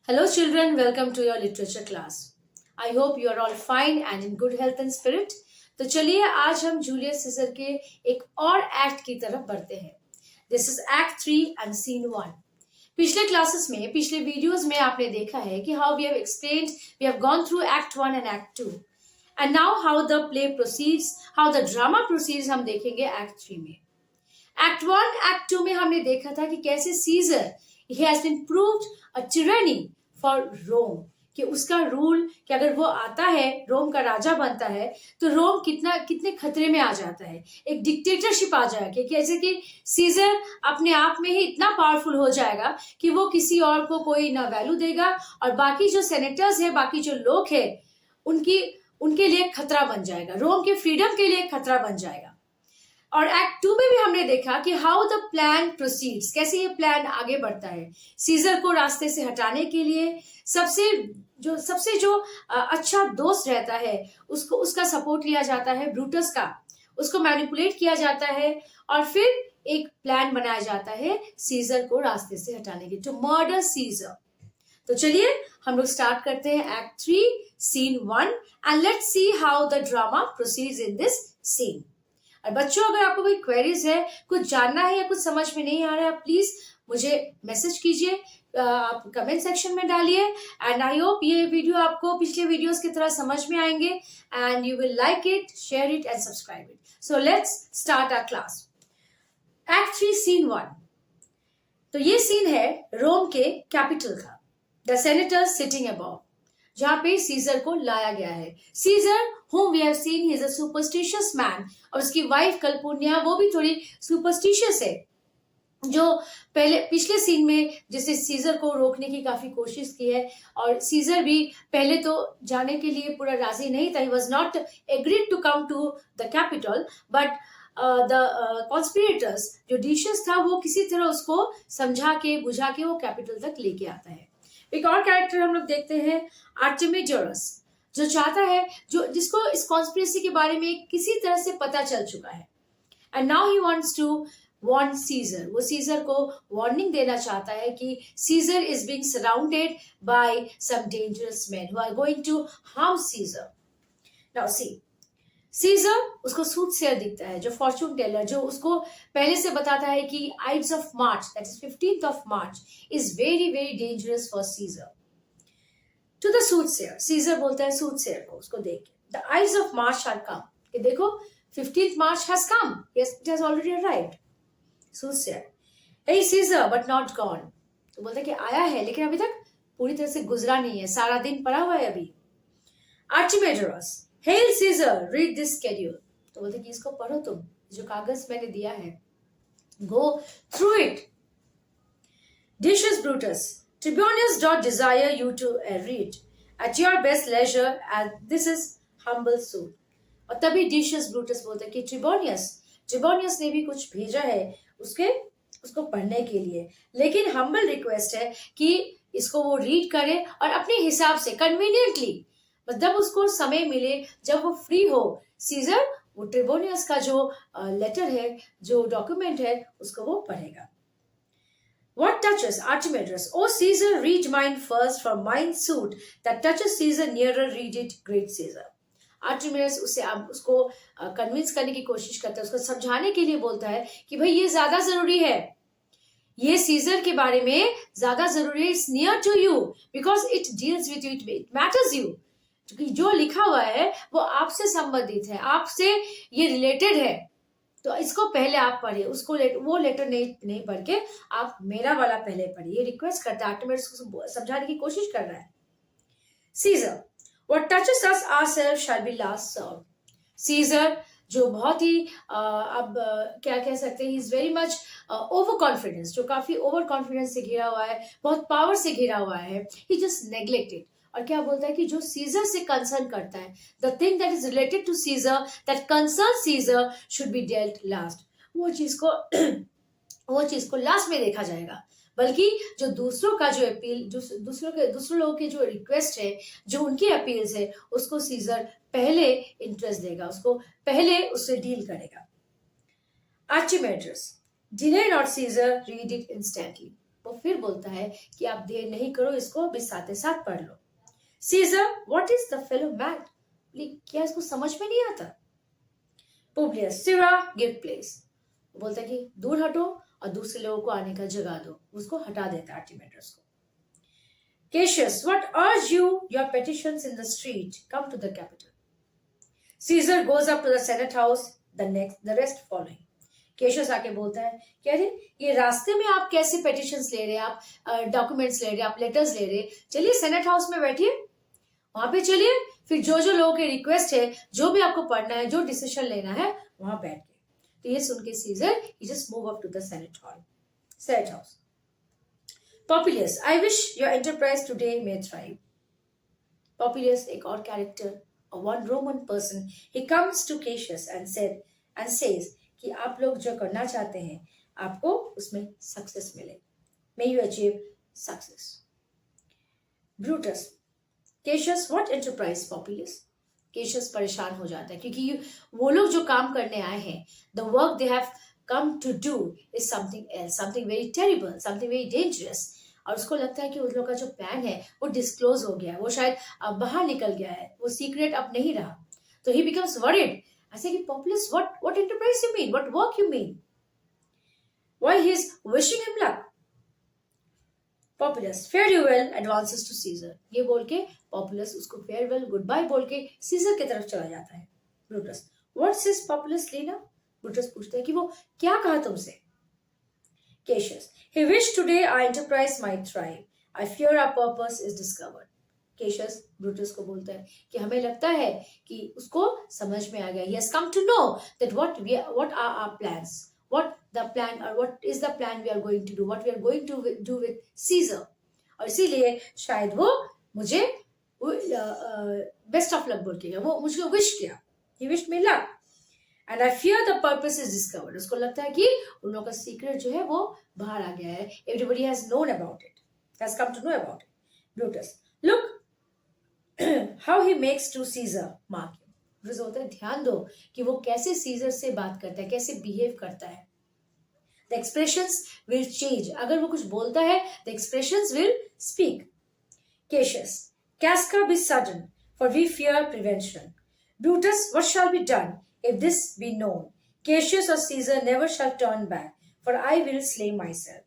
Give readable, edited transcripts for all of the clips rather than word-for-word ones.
Hello children, welcome to your literature class. I hope you are all fine and in good health and spirit. तो चलिए आज हम Julius Caesar के एक और एक्ट की तरफ बढ़ते हैं. This is act 3 and scene 1. पिछले क्लासेस में पिछले वीडियोस में आपने देखा है कि how we have explained, we have gone through act 1 and act 2 and now how the play proceeds, how the drama proceeds हम देखेंगे एक्ट 3 में. एक्ट 1 एक्ट 2 में हमने देखा था कि कैसे scissor he has been proved a tyranny for Rome, कि उसका रूल कि अगर वो आता है, रोम का राजा बनता है, तो रोम कितने खतरे में आ जाता है. एक डिक्टेटरशिप आ जाएगी कि जैसे कि सीजर अपने आप में ही इतना पावरफुल हो जाएगा कि वो किसी और को कोई ना वैल्यू देगा और बाकी जो सेनेटर्स है, बाकी जो लोग है, उनके लिए खतरा बन जाएगा, रोम के फ्रीडम के लिए खतरा बन जाएगा. और एक्ट 2 में भी हमने देखा कि हाउ द प्लान प्रोसीड्स, कैसे ये प्लान आगे बढ़ता है. सीजर को रास्ते से हटाने के लिए सबसे जो अच्छा दोस्त रहता है उसका सपोर्ट लिया जाता है, ब्रूटस का, उसको मैनिपुलेट किया जाता है और फिर एक प्लान बनाया जाता है सीजर को रास्ते से हटाने के, टू मर्डर सीजर. तो चलिए हम लोग स्टार्ट करते हैं act 3 scene 1 and let's see how the drama proceeds in this scene. और बच्चों, अगर आपको कोई क्वेरीज है, कुछ जानना है या कुछ समझ में नहीं आ रहा है, प्लीज मुझे मैसेज कीजिए, आप कमेंट सेक्शन में डालिए. एंड आई होप ये वीडियो आपको पिछले वीडियोस की तरह समझ में आएंगे and you will like it, share it and subscribe it. So let's start our class. Act 3 scene 1. तो ये सीन है रोम के कैपिटल का, द सेनेटर सिटिंग अबव, जहां पे सीजर को लाया गया है. Caesar whom we have seen, he is a superstitious man, और उसकी वाइफ कल्पुनिया वो भी थोड़ी सुपरस्टिशियस है, जो पिछले सीन में जैसे सीजर को रोकने की काफी कोशिश की है. और सीजर भी पहले तो जाने के लिए पूरा राजी नहीं था, he was not agreed to come to the capital, but the conspirators जो डिशियस था वो किसी तरह उसको समझा के बुझा के वो कैपिटल तक लेके आता है. एक और कैरेक्टर हम लोग देखते हैं, आर्टेमिडोरस, जो चाहता है, जिसको इस कॉन्स्पिरेसी के बारे में किसी तरह से पता चल चुका है. And now he wants to warn Caesar, वो सीजर को वार्निंग देना चाहता है कि Caesar is being surrounded by some dangerous man who are going to harm Caesar. Now see, Caesar उसको सूटसेयर दिखता है, जो फॉर्चून टेलर, जो उसको पहले से बताता है कि ides of March, that is 15th of March, is very very dangerous for Caesar. To the soothsayer, Caesar बोलता है सूटसेयर को, उसको देख के, the ides of March are come, कि देखो 15th March has come, yes it has already arrived. Soothsayer, hey Caesar but not gone, तो बोलता है कि आया है लेकिन अभी तक पूरी तरह से गुजरा नहीं है, सारा दिन पड़ा हुआ है अभी. Artemidorus, hail Caesar read this schedule, तो बोलते कि इसको पढ़ो, तुम जो कागज मैंने दिया है, go through it. Decius Brutus, Tribonius don't desire you to read at your best leisure, and this is humble suit. और तभी डिशियस ब्रूटस बोलता है कि ट्रिबोनियस ने भी कुछ भेजा है उसको पढ़ने के लिए, लेकिन हम्बल रिक्वेस्ट है कि इसको वो रीड करे और अपने हिसाब से कन्वीनियंटली, मतलब उसको समय मिले, जब वो फ्री हो, सीजर वो ट्रिबोनियस का जो लेटर है, जो डॉक्यूमेंट है, उसको वो पढ़ेगा. What touches Archimedes? O Caesar, read mine first, for mine suit that touches Caesar nearer, read it, great Caesar. Archimedes उसको कन्विंस करने की कोशिश करता है, उसको समझाने के लिए बोलता है कि भाई ये ज्यादा जरूरी है, ये सीजर के बारे में ज्यादा जरूरी है, it's near to you because it deals with you, it matters you. क्योंकि जो लिखा हुआ है वो आपसे संबंधित है, आपसे ये रिलेटेड है, तो इसको पहले आप पढ़िए, उसको वो लेटर नहीं पढ़ के आप मेरा वाला पहले पढ़िए. ये रिक्वेस्ट करता है, आर्टेमिडस को समझाने की कोशिश कर रहा है. Caesar, what touches us ourselves shall be last serve. Caesar जो बहुत ही क्या कह सकते हैं, is very much over confidence, जो काफी ओवर कॉन्फिडेंस से घिरा हुआ है, बहुत पावर से घिरा हुआ है. ही जस्ट नेग्लेक्टेड. और क्या बोलता है कि जो सीजर से कंसर्न करता है, the thing that is related to Caesar, that concern Caesar should be dealt last. वो चीज को लास्ट में देखा जाएगा, बल्कि जो दूसरों का जो अपील, दूसरों लोगों के जो रिक्वेस्ट है, जो उनकी अपील्स है, उसको सीजर पहले इंटरेस्ट देगा, उसको पहले उससे डील करेगा. Artemidorus, delay not Caesar, read it instantly. वो फिर बोलता है कि आप देर नहीं करो, इसको अभी साथ साथ पढ़ लो. Caesar, what is the fellow mad? क्या इसको समझ में नहीं आता? Publius, Sirrah, give place. बोलता है कि दूर हटो और दूसरे लोगों को आने का जगह दो. उसको हटा देता है Archimedes को. Cassius, what urge you? Your petitions in the street. Come to the capital. Caesar goes up to the Senate house. The rest following. Caseous आके बोलता है कि अरे ये रास्ते में आप कैसे पेटिशंस ले रहे हैं, आप डॉक्यूमेंट्स ले रहे हैं, आप लेटर्स ले रहे हैं, चलिए सेनेट हाउस में बैठिए, वहां पे चलिए, फिर जो जो लोगों के रिक्वेस्ट है, जो भी आपको पढ़ना है, जो डिसीजन लेना है, वहां बैठ के. तो ये सुन के Caesar he just move up to the senate house. Populus, I wish your enterprise today may thrive. Populus, एक और character, one Roman person, he comes to Cassius and says कि आप लोग जो करना चाहते हैं, आपको उसमें सक्सेस मिले. May you achieve success. Brutus, Cassius, what enterprise, Populus? Cassius परेशान हो जाता है क्योंकि वो लोग जो काम करने आए हैं, the work they have come to do is something else, something very terrible, something very dangerous. और उसको लगता है कि उन लोग का जो प्लान है वो डिस्क्लोज हो गया है, वो शायद अब बाहर निकल गया है, वो सीक्रेट अब नहीं रहा. तो he becomes worried. I say, Populus, what enterprise you mean? What work you mean? While he is wishing him luck, Populus, fare you well, advances to Caesar. ये बोल के Populus उसको farewell, goodbye बोल के Caesar की तरफ चला जाता है. Brutus, what says Populus, Lena? Brutus पूछता है कि वो क्या कहा तुमसे? Cassius, he wished today our enterprise might thrive. I fear our purpose is discovered. Cassius Brutus को बोलता है कि हमें लगता है कि उसको समझ में आ गया. He has come to know that what are our plans, what the plan or what is the plan we are going to do, what we are going to do with Caesar. और इसीलिए शायद वो मुझे best of luck बोल के वो मुझे wish किया. He wished me luck. And I fear the purpose is discovered. उसको लगता है कि उन लोगों का सीक्रेट जो है वो बाहर आ गया है. Everybody has known about it, has come to know about it. Brutus, look how he makes to Caesar, mark him. Brutus बोलता है ध्यान दो कि वो कैसे सीजर से बात करता है, कैसे बिहेव करता है. The expressions will change. अगर वो कुछ बोलता है, the expressions will speak. Cassius, Casca be sudden, for we fear prevention. Brutus, what shall be done if this be known? Cassius or Caesar never shall turn back, for I will slay myself.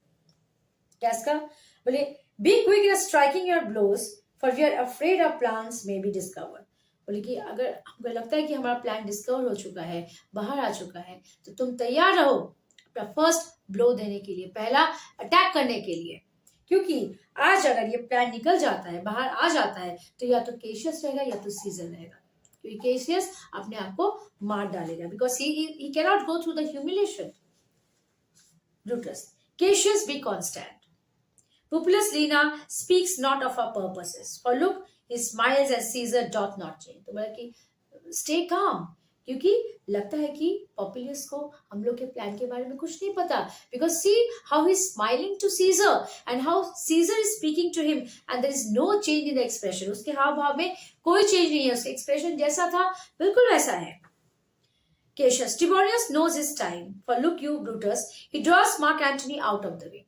Casca बोले, be quick in striking your blows, for we are afraid our plans may be discovered. बोले कि अगर हमको लगता है कि हमारा plan discover हो चुका है, बाहर आ चुका है, तो तुम तैयार रहो अपना फर्स्ट ब्लो देने के लिए, पहला अटैक करने के लिए. क्योंकि आज अगर ये प्लान निकल जाता है, बाहर आ जाता है, तो या तो केशियस रहेगा या तो सीजर रहेगा. क्योंकि केशियस अपने आप को मार डालेगा, because he cannot go through the humiliation. Brutus, Cassius be constant. Publius Lena speaks not of our purposes, for look, he smiles and Caesar doth not change. तो बोला कि stay calm, क्योंकि लगता है कि Populus को हम लोग के प्लान के बारे में कुछ नहीं पता. Because see how he's smiling to Caesar and how Caesar is speaking to him and there is no change in the expression. उसके हाव भाव में कोई चेंज नहीं है, उसका एक्सप्रेशन जैसा था बिल्कुल वैसा है. Cassius, Tiberius knows his time, for look you Brutus, he draws Mark Antony out of the way.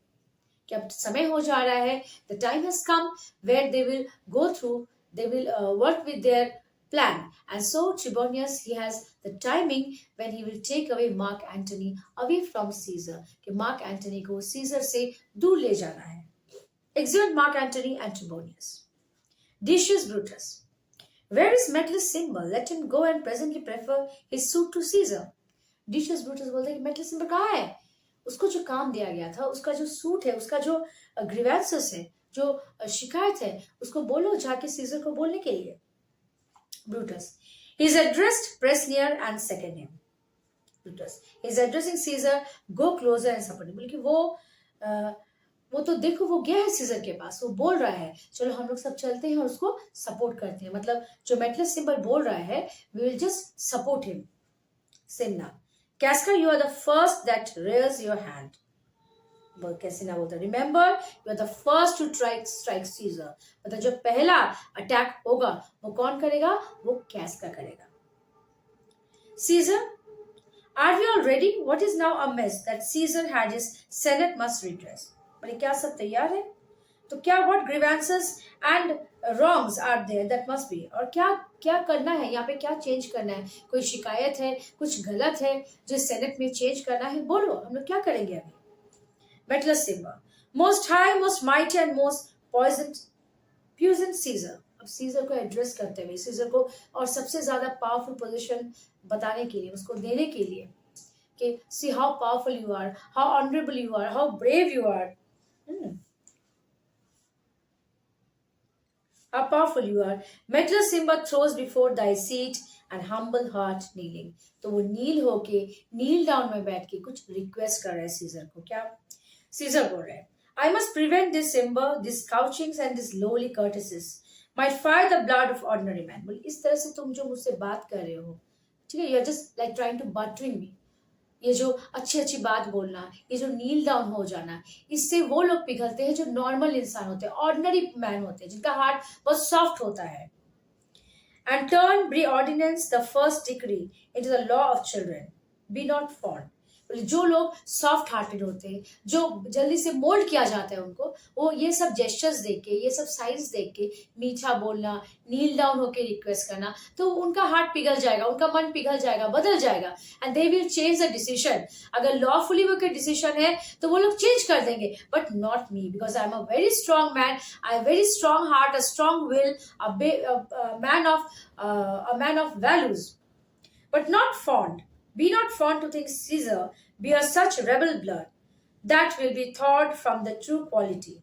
कि अब समय हो जा रहा है, the time has come where they will go through, they will work with their plan. And so Tribonius, he has the timing when he will take away Mark Antony away from Caesar. कि Mark Antony को Caesar से दूर ले जाना है. Exeunt Mark Antony and Tribonius. Decius Brutus, where is Metellus symbol? Let him go and presently prefer his suit to Caesar. Decius Brutus बोलता है कि Metellus symbol कहाँ है? उसको जो काम दिया गया था, उसका जो सूट है, उसका जो ग्रीवेंसेस है, जो शिकायत है, उसको बोलो जाके सीजर को बोलने के लिए. Brutus, he is addressed, press near and second him. Brutus, he is addressing Caesar, go closer and support him. कि वो तो देखो वो गया है सीजर के पास, वो बोल रहा है, चलो हम लोग सब चलते हैं और उसको सपोर्ट करते हैं. मतलब जो मेटलस सिंबल बोल रहा है, we will just support him. Simna, Casca, you are the first that rears your hand. कैसे ना बोलता, remember you are the first to strike Caesar. मतलब जो पहला अटैक होगा वो कौन करेगा? वो कैस्का करेगा. Caesar, are we all ready? What is now amiss that Caesar had his Senate must redress? बोले क्या सब तैयार है? तो क्या what grievances and wrongs are there that must be, और क्या क्या करना है यहाँ पे, क्या चेंज करना है? कोई शिकायत है, कुछ गलत है जो सेनेट में चेंज करना है, बोलो, हम लोग क्या करेंगे अभी? Metellus Simba, most high, most mighty and most puissant Caesar. अब सीजर को एड्रेस करते हुए, सीजर को और सबसे ज्यादा पावरफुल पोजीशन बताने के लिए, उसको देने के लिए कि see how powerful you are, how honourable you are, how brave you are, how powerful you are. Metellus Simba throws before thy seat and humble heart kneeling. तो वो नील होके, नील डाउन में बैठ के कुछ रिक्वेस्ट कर रहे हैं सीजर को. क्या सीजर बोल रहे हैं? I must prevent this Simba, these couchings and this lowly courtesies might fire the blood of ordinary man. बोले इस तरह से तुम जो मुझसे बात कर रहे हो, ठीक है, you are just like trying to buttering me. ये जो अच्छी अच्छी बात बोलना, ये जो नील डाउन हो जाना, इससे वो लोग पिघलते हैं जो नॉर्मल इंसान होते हैं, ऑर्डिनरी मैन होते हैं, जिनका हार्ट बहुत सॉफ्ट होता है. And turn pre ordinance the first decree into the law of children, be not fond. जो लोग सॉफ्ट हार्टेड होते हैं, जो जल्दी से मोल्ड किया जाता है उनको, वो ये सब जेस्चर्स देख के, ये सब साइंस देख के, मीठा बोलना, नील डाउन होके रिक्वेस्ट करना, तो उनका हार्ट पिघल जाएगा, उनका मन पिघल जाएगा, बदल जाएगा, and they will change the decision. अगर लॉफुली वो के डिसीजन है तो वो लोग चेंज कर देंगे, but not me, because I am a very strong man, I very strong heart, a strong will, a man of values, but not fond. Be not fond to think Caesar bear such rebel blood, that will be thawed from the true quality.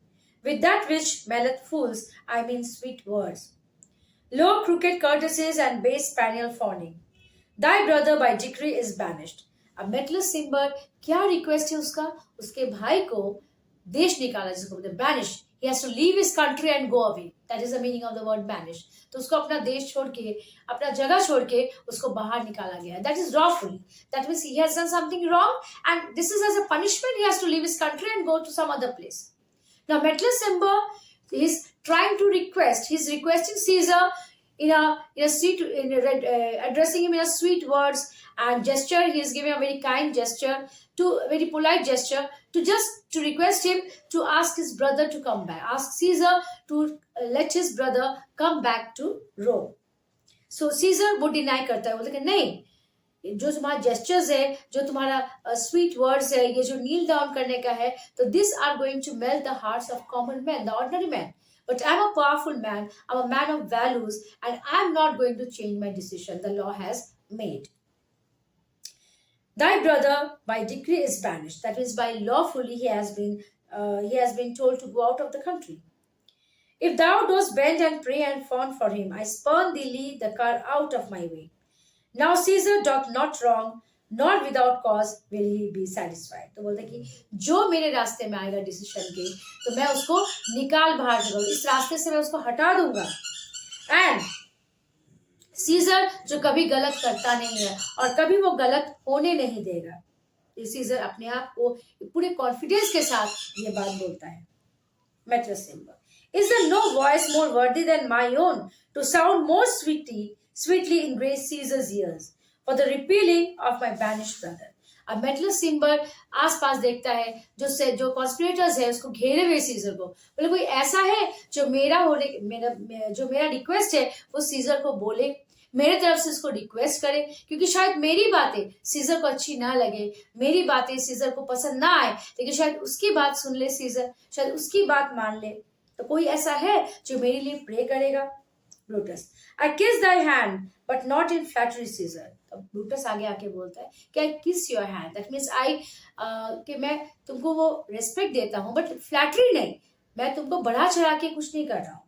With that which melleth fools, I mean sweet words. Low crooked courtesies and base spaniel fawning. Thy brother by decree is banished. अब मेटलस सिम्बर क्या request है उसका? उसके भाई को देश निकाला, जिसको बोलते हैं banish. He has to leave his country and go away. That is the meaning of the word banish. तो उसको अपना देश छोड़ के, अपना जगह छोड़ के उसको बाहर निकाला गया. That is lawfully. That means he has done something wrong, and this is as a punishment. He has to leave his country and go to some other place. Now Metellus Simba is trying to request. He's requesting Caesar in a sweet, addressing him in a sweet words and gesture. He is giving a very kind gesture, very polite gesture, to request him to ask his brother to come back. Ask Caesar to let his brother come back to Rome. So Caesar वो deny करता है, बोलता है कि नहीं, जो तुम्हारा gestures है, जो तुम्हारा स्वीट वर्ड्स है, ये जो नील डाउन करने का है, तो this are going to melt the hearts of common man, the ordinary man. But I'm a powerful man, I'm a man of values, and I'm not going to change my decision the law has made. Thy brother by decree is banished. That means by lawfully he has been told to go out of the country. If thou dost bend and pray and fawn for him, I spurn thee, lead the car out of my way. Now Caesar doth not wrong, nor without cause will he be satisfied. तो बोलते कि जो मेरे रास्ते में आएगा decision के, तो मैं उसको निकाल बाहर दूंगा, इस रास्ते से मैं उसको हटा दूंगा. एंड सीजर जो कभी गलत करता नहीं है और कभी वो गलत होने नहीं देगा. सीजर अपने आप को पूरे कॉन्फिडेंस के साथ ये बात बोलता है. Metellus Simba, is there no voice more worthy than my own to sound more sweetly in grace Caesar's ears for the repealing of my banished brother? अब मेटलस सिम्बर आसपास देखता है, जो कॉन्स्पिरेटर्स है उसको घेरे हुए सीजर को, बोले कोई ऐसा है जो मेरा रिक्वेस्ट है वो सीजर को बोले, मेरे तरफ से उसको रिक्वेस्ट करे, क्योंकि शायद मेरी बातें सीजर को अच्छी ना लगे, मेरी बातें सीजर को पसंद ना आए, लेकिन शायद उसकी बात सुन ले सीजर, शायद उसकी बात मान ले. तो कोई ऐसा है जो मेरे लिए प्रे करेगा? Brutus, I kiss thy hand but not in flattery Caesar. अब ब्रूटस आगे आके बोलता है कि I kiss your hand, that means कि मैं तुमको वो रेस्पेक्ट देता हूँ, बट फ्लैटरी नहीं, मैं तुमको बढ़ा चढ़ा के कुछ नहीं कर रहा हूँ.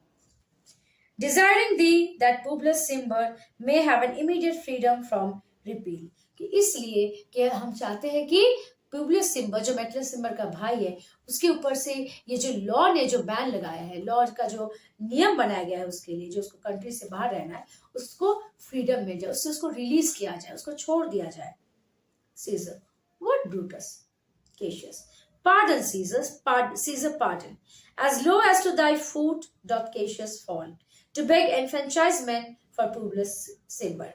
Desiring thee that Publius Simber may have an immediate freedom from repeal. कि इसलिए कि हम चाहते हैं कि प्यूब्लियस सिम्बर, जो मेटलस सिम्बर का भाई है, उसके ऊपर से ये जो लॉ ने जो बैन लगाया है, लॉ का जो नियम बनाया गया है उसके लिए, जो उसको कंट्री से बाहर रहना है, उसको फ्रीडम मिल जाए, उसको रिलीज किया जाए, उसको छोड़ दिया जाए. Caesar, what Brutus? Cassius, pardon Caesar pardon, as low as to thy foot doth Cassius fall, to beg enfranchisement for Publius Simber.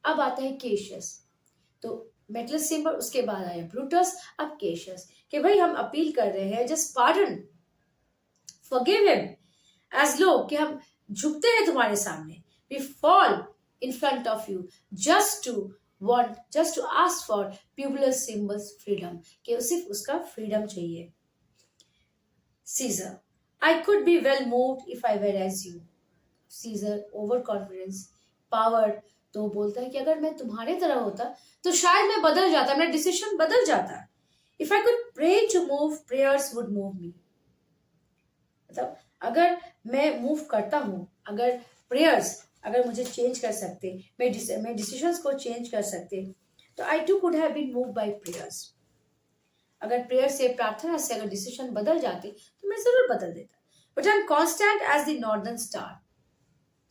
अब आता है केशियस. तो मेटलस सिंबल, उसके बाद आया ब्रूटस, अब केशियस, कि भाई हम अपील कर रहे हैं, just pardon, forgive him, as low कि हम झुकते हैं तुम्हारे सामने, we fall in front of you just to want, just to ask for Publius Symbol's freedom, कि सिर्फ उसका फ्रीडम चाहिए. Caesar, I could be well moved if I were as you. Caesar, over confidence, power, तो बोलता है कि अगर मैं तुम्हारे तरह होता तो शायद मैं बदल जाता, मेरा डिसीजन बदल जाता. If I could pray to move, prayers would move me. मतलब अगर मैं मूव करता हूँ, अगर प्रेयर्स अगर मुझे चेंज कर सकते, मैं डिसीजंस को चेंज कर सकते, तो I too could have been move by prayers. अगर प्रेयर से, प्रार्थना से अगर डिसीजन बदल जाते तो मैं जरूर बदल देता. But I am constant as the northern star.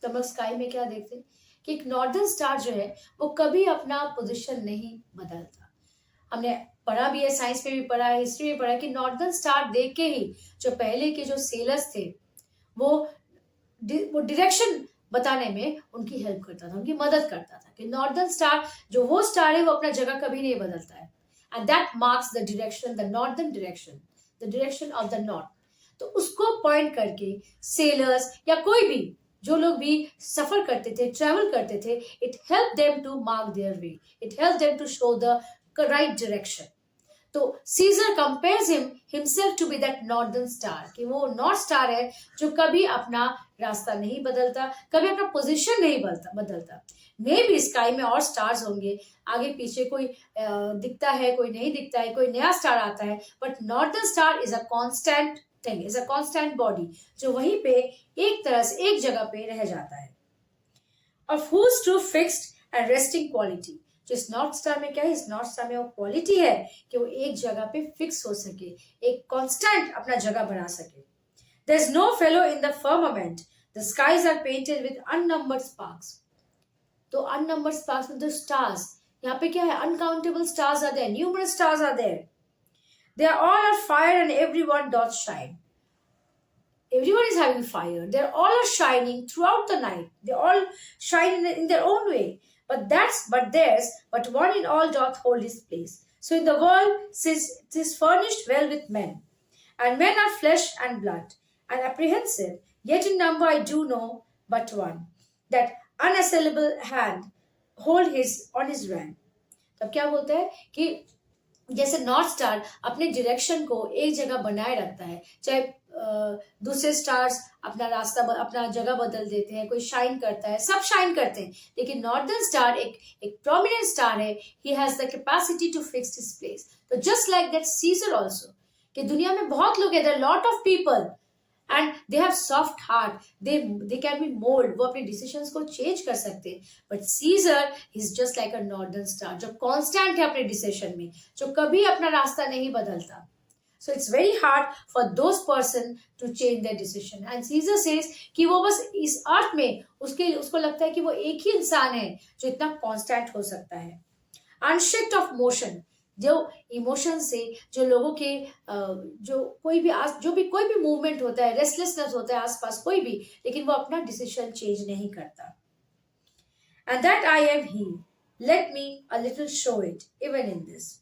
तो हम स्काई में क्या देखते हैं कि एक नॉर्दर्न स्टार जो है वो कभी अपना पोजिशन नहीं बदलता. हमने पढ़ा भी है, साइंस में भी पढ़ा है, हिस्ट्री में पढ़ा है कि नॉर्दर्न स्टार देख के ही जो पहले के जो सेलर्स थे वो डायरेक्शन बताने में उनकी हेल्प करता था, उनकी मदद करता था, कि नॉर्दर्न स्टार जो वो स्टार है वो अपना जगह कभी नहीं बदलता है. And that marks the direction, the northern direction, the direction of the north. तो उसको पॉइंट करके सेलर्स या कोई भी जो लोग भी सफर करते थे, ट्रेवल करते थे, it help them to mark their way, it help them to show the right direction. तो Caesar compares himself to be that northern star, कि वो नॉर्थ स्टार है जो कभी अपना रास्ता नहीं बदलता, कभी अपना पोजीशन नहीं बदलता. मे बी स्काई में और स्टार्स होंगे, आगे पीछे कोई दिखता है, कोई नहीं दिखता है, कोई नया स्टार आता है, but northern star is a constant thing, is a constant body, जो वहीं पे एक तरह से एक जगह पे रह जाता है. Of whose true fixed and resting quality, जो इस नॉर्थ स्टार में क्या है, इस नॉर्थ स्टार में वो क्वालिटी है कि वो एक जगह पे फिक्स हो सके, एक कांस्टेंट अपना जगह बना सके. There is no fellow in the firmament, the skies are painted with unnumbered sparks. तो अननंबर्ड स्पार्क्स में द स्टार्स, यहाँ पे क्या है, uncountable stars are there, numerous stars are there. They are all are fire and everyone doth shine. Everyone is having fire. They're all are shining throughout the night. They all shine in their own way. But one in all doth hold his place. So in the world, it is furnished well with men. And men are flesh and blood, and apprehensive, yet in number I do know but one, that unassailable hand hold on his rank. तब क्या बोलता है कि जैसे north star अपने direction को एक जगह बनाए रखता है, चाहे दूसरे स्टार्स अपना रास्ता अपना जगह बदल देते हैं, कोई शाइन करता है, सब शाइन करते हैं, लेकिन नॉर्दर्न स्टार एक प्रोमिनेंट स्टार है, he has the capacity to fix his place. तो just like that Caesar also, कि दुनिया में बहुत लोग हैं, there lot of people and they have soft heart, they can be mould, वो अपने डिसीजंस को चेंज कर सकते हैं. But Caesar is just like a northern star, जो कांस्टेंट है अपने डिसीजन में, जो कभी अपना रास्ता नहीं बदलता. So it's very hard for those person to change their decision. And Caesar says कि वो बस इस अर्थ में उसको लगता है कि वो एक ही इंसान है जो इतना कांस्टेंट हो सकता है. Unshaked of motion, जो इमोशन से, जो लोगों के जो भी कोई भी मूवमेंट होता है, रेस्टलेसनेस होता है आसपास कोई भी, लेकिन वो अपना डिसीजन चेंज नहीं करता. And that I am he. Let me a little show it, even in this.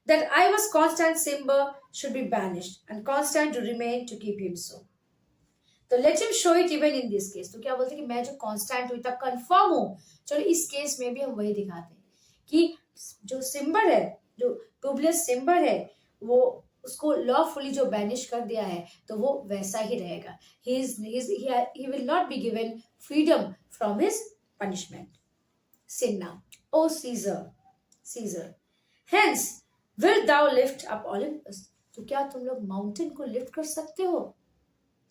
That I was constant Simba should be banished, and constant to remain to keep him so. तो let him show it even in this case. तो क्या बोलते हैं कि मैं जो constant हूँ, इतना कंफर्म हूँ, चलो इस केस में भी हम वही दिखाते हैं कि जो सिम्बर है, जो पब्लियस सिम्बर है, वो उसको लॉफुली जो बैनिश कर दिया है, तो वो वैसा ही रहेगा. He will not be given freedom from his punishment. Sin now, O Caesar, hence will thou lift up Olympus. तो क्या तुम लोग माउंटेन को लिफ्ट कर सकते हो?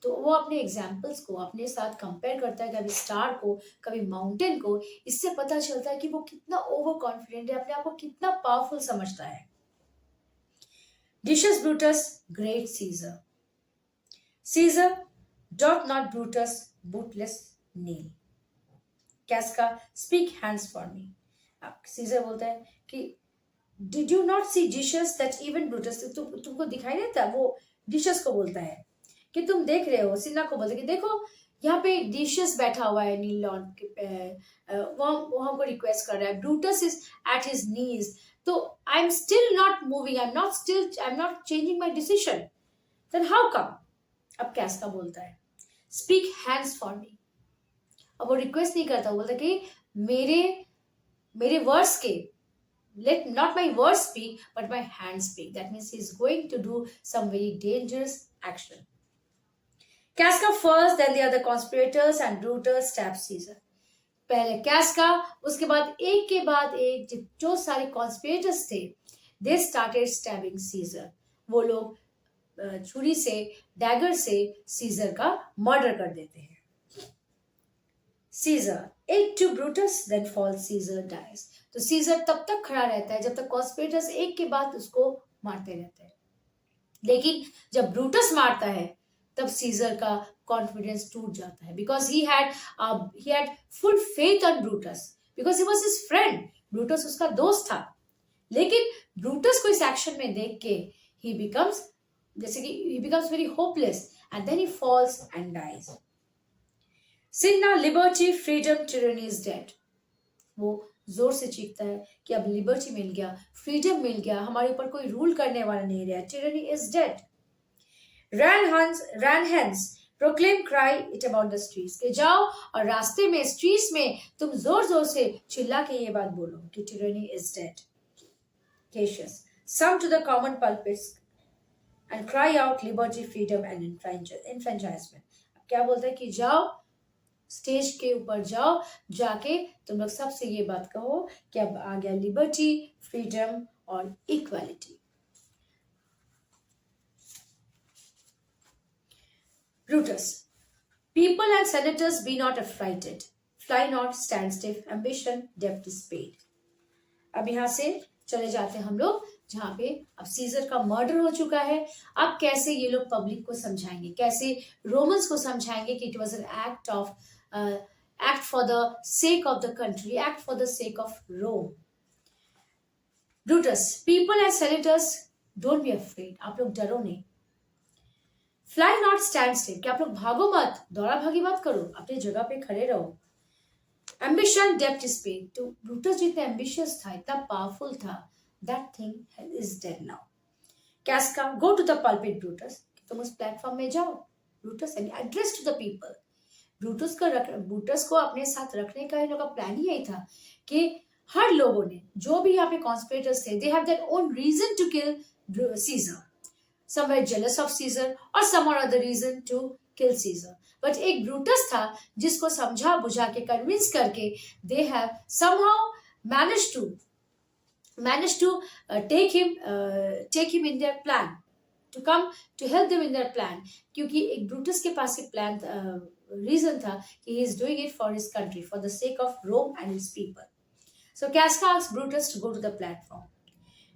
तो वो अपने एग्जाम्पल्स को अपने साथ कंपेयर करता है, कभी स्टार को, कभी माउंटेन को. इससे पता चलता है कि वो कितना ओवर कॉन्फिडेंट है, अपने आप को कितना पावरफुल समझता है. Decius Brutus, great Caesar, doth not Brutus bootless kneel. Casca, speak hands for me. अब सीजर बोलता है कि Did you not see Decius that even Brutus, तुमको दिखाई नहीं था, वो Decius को बोलता है कि तुम देख रहे हो, सिन्ना को बोलते हैं कि देखो यहाँ पे Decius बैठा हुआ है नील लॉन, वो हमको रिक्वेस्ट कर रहा है. Brutus is at his knees तो I am still not moving, I am not changing my decision, then how come? अब कैस्का बोलता है स्पीक हैंड्स फॉर मी। अब वो रिक्वेस्ट नहीं करता, वो बोलता कि मेरे मेरे वर्ड्स के, let not my words speak but my hands speak. That means he is going to do some very dangerous action. Casca first, then the other conspirators and Brutus stabbed Caesar. पहले कैस्का, उसके बाद एक जो सारे conspirators थे, they started stabbing scissor. वो लोग छुरी से, डैगर से सीजर का मर्डर कर देते हैं। सीजर एक tu Brutus, then fall Caesar dies. तो सीजर तब तक खड़ा रहता है जब तक कॉन्स्पिरेटर्स एक के बाद उसको मारते रहते हैं, लेकिन जब ब्रूटस मारता है तब सीजर का कॉन्फिडेंस टूट जाता है, because he had full faith on Brutus, because he was his friend. Brutus उसका दोस्त था, लेकिन ब्रूटस को इस एक्शन में देख के ही becomes very hopeless and then he falls and dies. Cinna liberty freedom tyranny is dead. वो जोर से चीखता है कि अब लिबर्टी मिल गया, फ्रीडम मिल गया, हमारे ऊपर कोई रूल करने वाला नहीं रहा, tyranny is dead. ran hence proclaim cry it about the streets, के जाओ और रास्ते में, स्ट्रीट्स में तुम जोर जोर से चिल्ला के ये बात बोलो कि tyranny is dead. Cassius some to the common pulpits and cry out liberty, freedom and enfranchisement. अब क्या बोलता है कि जाओ, स्टेज के ऊपर जाओ, जाके तुम लोग सबसे ये बात कहो कि अब आ गया लिबर्टी, फ्रीडम और equality. Brutus, people and senators be not affrighted, fly not, stand stiff, ambition, depth is paid. अब यहाँ से चले जाते हैं हम लोग जहाँ पे अब सीजर का मर्डर हो चुका है। अब कैसे ये लोग पब्लिक को समझाएंगे, कैसे रोमन्स को समझाएंगे कि it was an act for the sake of the country, act for the sake of Rome. Brutus, people and senators, don't be afraid, आप लोग डरो नहीं। Fly not, stand still, कि आप लोग भागो मत, दौड़ा भागी मत करो, अपनी जगह पे खड़े रहो। Ambition, depth is paid. तो ब्रूटस जितना एम्बिशियस था, इतना पावरफुल था, that thing is dead now. Casca, go to the pulpit, Brutus, तुम उस प्लेटफॉर्म में जाओ। Brutus and address to the people. Brutus को अपने साथ रखने का इन लोगों का प्लान ही यही था कि हर लोगों ने, जो भी यहाँ पे कॉन्स्पिरेटर्स थे, they have their own reason to kill Caesar. Some were jealous of Caesar or some or other reason to kill Caesar. But एक ब्रूटस था जिसको समझा बुझा के, कन्विंस करके, they have somehow managed to take him in their plan, to come to help them in their plan. क्योंकि एक Brutus के पास एक प्लान, रीजन था कि he is doing it for his country, for the sake of Rome and his people. So Casca asked Brutus to go to the platform.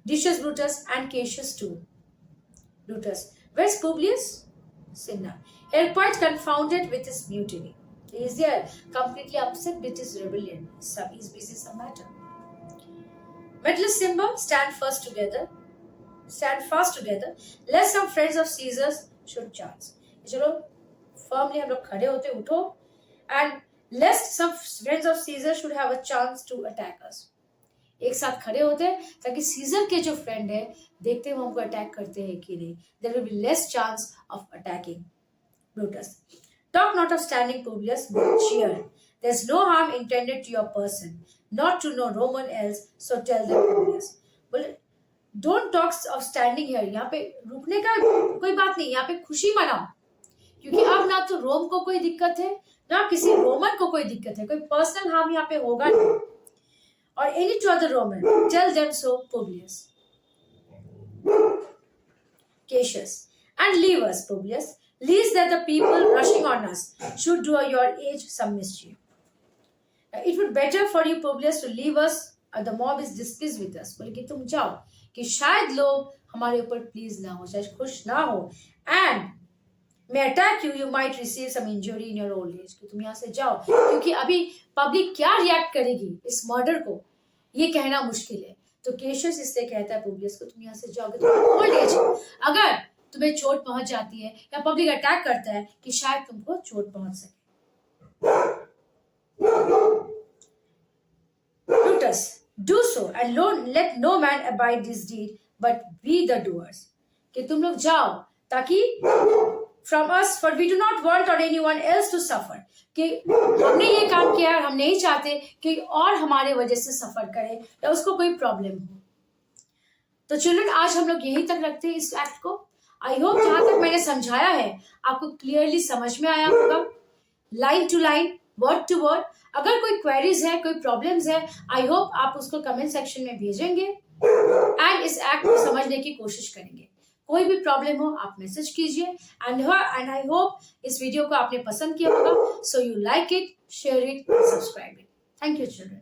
Decius Brutus and Cassius too. Brutus, where's Publius? Cinna, they're quite confounded with his mutiny. He is there, completely upset with his rebellion. He's busy some matter. Medallus Simba, stand fast together, lest some friends of Caesar's should chance. चलो, firmly हम लोग खड़े होते, उठो, and lest some friends of Caesar should have a chance to attack us. एक साथ खड़े होते हैं ताकि सीजर के जो फ्रेंड है, देखते हैं वो हमको अटैक करते हैं कि नहीं। There will be less chance of attacking. Brutus, talk not of standing, Publius, but cheer. There's no harm intended to your person, not to no Roman else, so tell them, Publius. Well, don't talk of standing here. यहाँ पे रुकने का कोई बात नहीं, यहाँ पे खुशी मनाओ, क्योंकि अब ना तो रोम को कोई दिक्कत है, ना किसी रोमन को कोई दिक्कत है, कोई पर्सनल हार्म यहाँ पे होगा नहीं। Or any to other Roman, tell them so, Publius. Cassius, and leave us, Publius, lest that the people rushing on us should do your age some mischief. It would better for you, Publius, to leave us, the mob is displeased with us. बोले कि तुम जाओ, कि शायद लोग हमारे ऊपर please ना हो, शायद खुश ना हो, and may attack you, you might receive some injury in your old age. कि तुम यहाँ से जाओ, क्योंकि अभी पब्लिक क्या रिएक्ट करेगी इस मर्डर को, ये कहना मुश्किल है। तो केशियस इससे कहता है पुब्लियस को, तुम यहाँ से जाओगे, तुम्हारा ओल्ड एज, अगर तुम्हें चोट पहुंच जाती है या पब्लिक अटैक करता है, कि शायद तुमको चोट पहुंच सके। Brutus, do so and let no man abide this deed but be the doers, कि तुम लोग जाओ ताकि from us for we do not want और एनीवन एल्स टू सफर, कि हमने ये काम किया और हम नहीं चाहते कि और हमारे वजह से सफर करे या उसको कोई प्रॉब्लम हो। तो चिल्ड्रन, आज हम लोग यहीं तक रखते हैं इस एक्ट को। आई होप जहां तक मैंने समझाया है आपको क्लियरली समझ में आया होगा, line to line, word to word. अगर कोई क्वेरीज है, कोई प्रॉब्लम्स है, आई होप आप उसको कमेंट सेक्शन में भेजेंगे एंड इस एक्ट को समझने की कोशिश करेंगे। कोई भी प्रॉब्लम हो आप मैसेज कीजिए एंड आई होप इस वीडियो को आपने पसंद किया होगा। So you like it, share it, subscribe it. Thank you children.